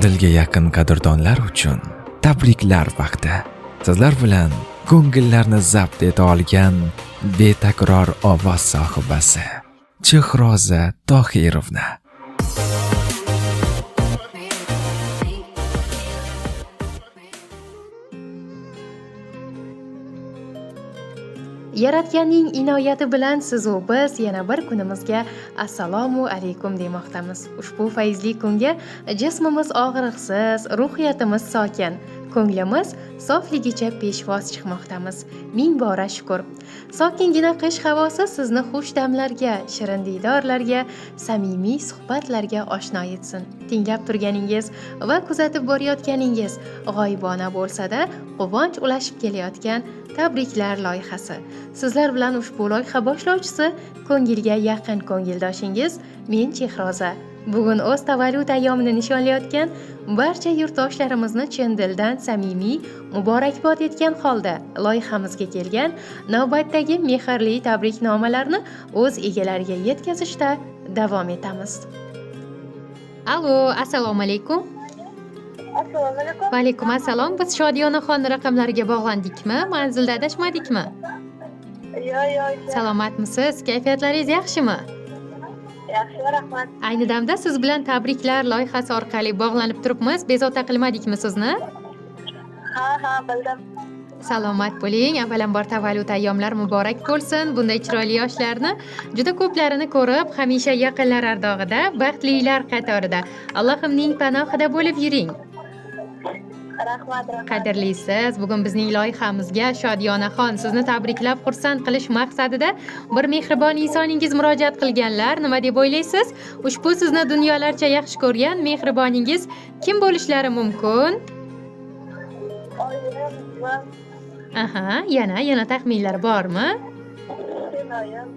Dilga yaqin qadrdonlar uchun tabriklar vaqti. Sizlar bilan ko'ngillarni zabt eta olgan betakror ovoz sohibasi Chehroza Tohirovna. Yaratganning inoyati bilan siz u biz yana bir kunimizga assalomu alaykum demoqdamiz. Ushbu fayzli kunga jismimiz og'riqsiz, ruhiyatimiz sokin, ko'nglimiz sofligicha peshvoz chiqmoqdamiz. Ming bora shukr. Sokingina qish havosi sizni xush damlarga, shirin diydorlarga, samimiy suhbatlarga oshno etsin. Tinglab turganingiz va kuzatib borayotganingiz g'oyibona bo'lsa-da, quvonch ulashib kelayotgan tabriklar loyihasi. Sizlar bilan ushbu loyiha boshlovchisi, ko'ngilga yaqin ko'ngildoshingiz men Chehroza. Bugun o'z tavallud ayyomini nishonlayotgan barcha yurtdoshlarimizni chin dildan samimiy muborakbod etgan holda loyihamizga kelgan navbatdagi mehrli tabriknomalarni o'z egalariga yetkazishda davom etamiz. Allo, assalomu alaykum. Assalomu alaykum. Va alaykum assalom. Biz Shodiyonaxon raqamlariga bog'landikmi? Manzilda adashmadikmi? Yo'q. Salomatmisiz? Kayfiyatlaringiz yaxshimi? Yaxshi, rahmat. Ayni damda siz bilan tabriklar loyihasi orqali bog'lanib turibmiz. Bezovta qilmadikmi sizni? Ha, bildim. Salomat bo'ling. Avvalambor tavallud ayyomlari muborak bo'lsin. Bunday chiroyli yoshlarni juda ko'plarini ko'rib, hamisha yaqinlar ardog'ida, baxtlilar qatorida. Allohimning panohida bo'lib yuring. Rahmat. Qadrlisiz, bugun bizning loyihamizga Shodiyonaxon sizni tabriklab xursand qilish maqsadida bir mehribon insoningiz murojaat qilganlar. Nima deb o'ylaysiz? Ushbu sizni dunyolarcha yaxshi ko'rgan mehriboningiz kim bo'lishlari mumkin? Oyim va Yana taxminlar bormi? sinoyim.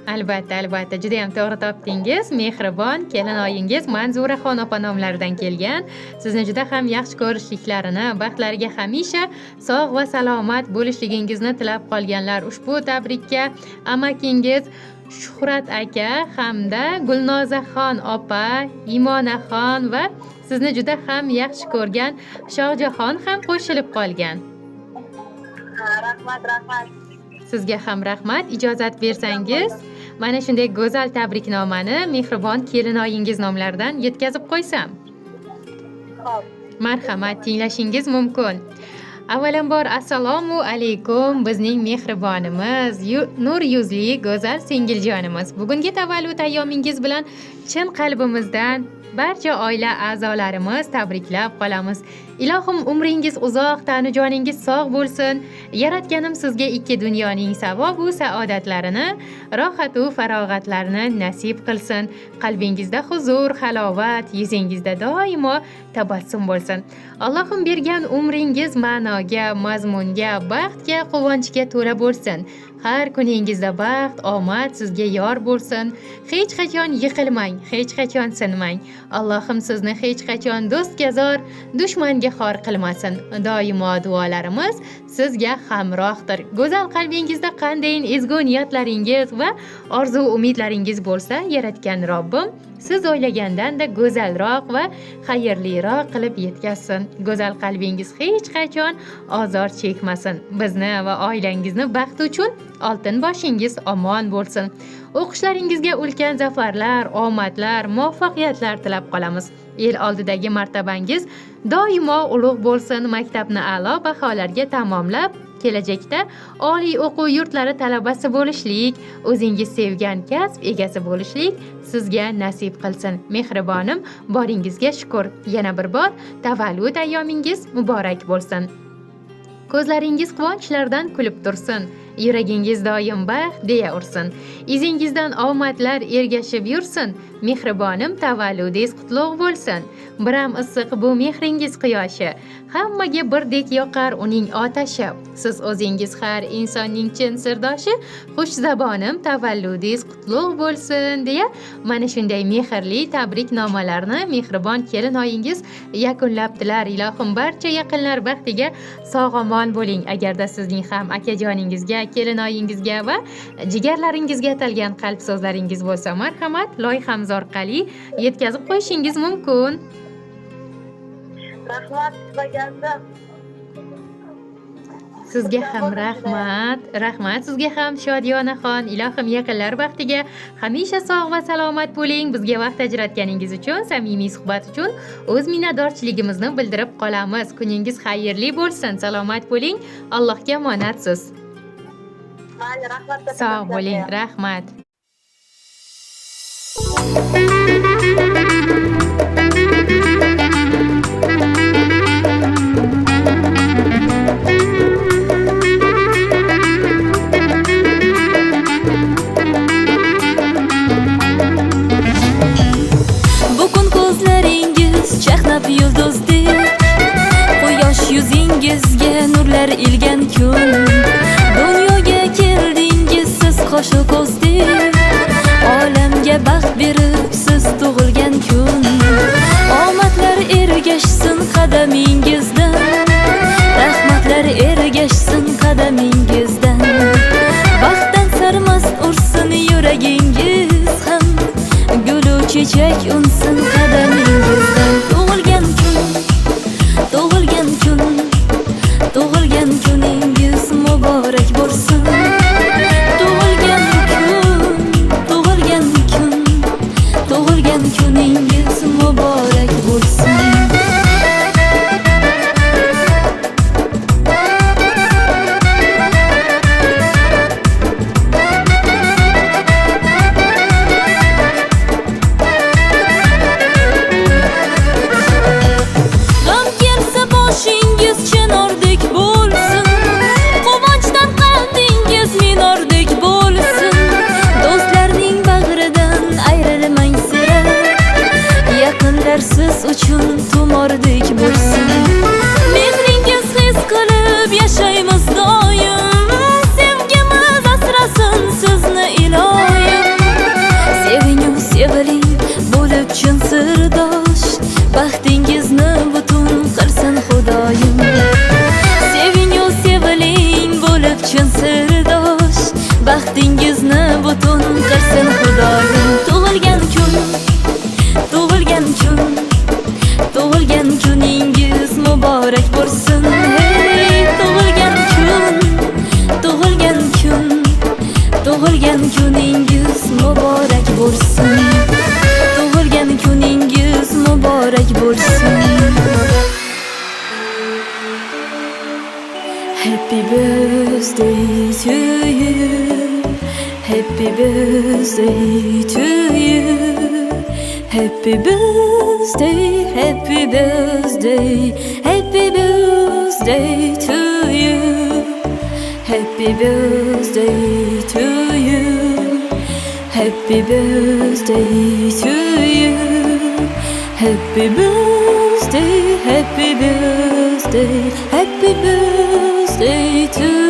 Albatta, juda ham to'g'ri topdingiz. Mehribon kelinoyingiz Manzuraxon opa nomlaridan kelgan. Sizni juda ham yaxshi ko'rishliklarini, baxtlariga hamisha sog' va salomat bo'lishligingizni tilab qolganlar. Ushbu tabrikka amakingiz Shuhrat aka hamda Gulnozaxon opa, Imonaxon va sizni juda ham yaxshi ko'rgan Shohjahon ham qo'shilib qolgan. Rahmat. Sizga ham rahmat. Ijozat bersangiz, mana shunday go'zal tabriknomani mehribon kelinoyingiz nomlaridan yetkazib qo'ysam. Xo'p. Marhamat, tinglashingiz mumkin. Avvalambor assalomu alaykum bizning mehribonimiz, nur yuzli go'zal singiljonimiz. Bugungi tavallud ayyomingiz bilan chin qalbimizdan barcha oila a'zolarimiz tabriklab qolamiz. Ilohim umringiz uzoq, tanu joningiz sog' bo'lsin. Yaratganim sizga ikki dunyoning savob va saodatlarini, rohat va farog'atlarini nasib qilsin. Qalbingizda huzur, halovat, yuzingizda doimo tabassum bo'lsin. Allohim bergan umringiz ma'noga, mazmunga, baxtga, quvonchga to'la bo'lsin. Har kuningizda baxt, omad sizga yor bo'lsin. Hech qachon yiqilmang, hech qachon sinmang. Allohim sizni hech qachon do'stga zor, dushmanga xor qilmasin. Doimo duolarimiz sizga hamrohdir. Go'zal qalbingizda qanday ezgu niyatlaringiz va orzu umidlaringiz bo'lsa, yaratgan Robbim siz o'ylagandan-da go'zalroq va xayrliroq qilib yetkazsin. Go'zal qalbingiz hech qachon ozor chekmasin. Bizni va oilangizni baxt uchun oltin boshingiz omon bo'lsin. O'qishlaringizga ulkan zafarlar, omadlar, muvaffaqiyatlar tilab qolamiz. El oldidagi martabangiz doimo ulug' bo'lsin. Maktabni a'lo baholarga tamomlab, kelajakda oliy o'quv yurtlari talabasi bo'lishlik, o'zingiz sevgan kasb egasi bo'lishlik sizga nasib qilsin. Mehribonim, boringizga shukr. Yana bir bor tavallud ayyomingiz muborak bo'lsin. Ko'zlaringiz quvonchlardan kulib tursin. Yuragingiz doim baxt deya ursin. Izingizdan omadlar ergashib yursin. Mehribonim, tavalludingiz qutlug' bo'lsin. Biram issiq bu mehringiz quyoshi. Hammaga birdek yoqar uning otashi. Siz o'zingiz har insonning chin sirdoshi. Xush zabonim, tavalludingiz qutlug' bo'lsin deya mana shunday mehrli tabriknomalarni mehribon kelinoyingiz yakunlabdilar. Ilohim barcha yaqinlar baxtiga sog'-omon bo'ling. Agarda sizning ham akajoningizga, kelinoyingizga va jigarlaringizga atalgan qalb so'zlaringiz bo'lsa, marhamat, loyihamiz orqali yetkazib qo'yishingiz mumkin. Rahmat sizlarga. Sizga ham rahmat. Rahmat sizga ham Shodiyonaxon. Ilohim yaqinlar vaqtiga hamisha sog' va salomat bo'ling. Bizga vaqt ajratganingiz uchun, samimiy suhbat uchun o'z minnatdorchiligimizni bildirib qolamiz. Kuningiz xayrli bo'lsin. Salomat bo'ling. Allohga omonatsiz. Mayli, rahmat. Sog' bo'ling. Rahmat. Bugun ko'zlaringiz chaqnab yulduzdek, quyosh yuzingizga nurlar ilgan kun. Dunyoga keldingiz siz qo'shu ko'zdek, olamga baxt berib siz tug'ilgan kun. Omadlar ergashsin qadamingizdan, rahmatlar ergashsin qadamingizdan. Baxtdan sarmast ursin yuragingiz ham, gulu chechak unsin qadamingizdan. Tug'ilgan kun, tug'ilgan kun, tug'ilgan kuningiz muborak bo'lsin. Tug'ilgan kun, tug'ilgan kun, tug'ilgan kuningiz muborak bo'lsin. G'am kelsa boshingiz chinordek bo'lsin, quvonchdan qalbingiz minordek bo'lsin. Do'stlarning bag'ridan ayrilmang sira, yaqinlar siz uchun tumordek bo'lsin. Mehringiz his qilib yashaymiz doim, sevgimiz asrasin sizni iloyim. Sevingu seviling bo'lib chin sirdosh, baxtingizni butun qilsin Xudoyim. Sevingu seviling bo'lib chin sirdosh, baxtingizni butun qilsin Xudoyim. Tug'ilgan kun, tug'ilgan kun, tug'ilgan kuningiz muborak bo'lsin. Hey, tug'ilgan kun, tug'ilgan kun, tug'ilgan kuningiz muborak bo'lsin. Tug'ilgan kuningiz muborak bo'lsin. Happy birthday to you, happy birthday to you, happy birthday, happy birthday, happy birthday to you, happy birthday to you, happy birthday to you, happy birthday, happy birthday, happy birthday to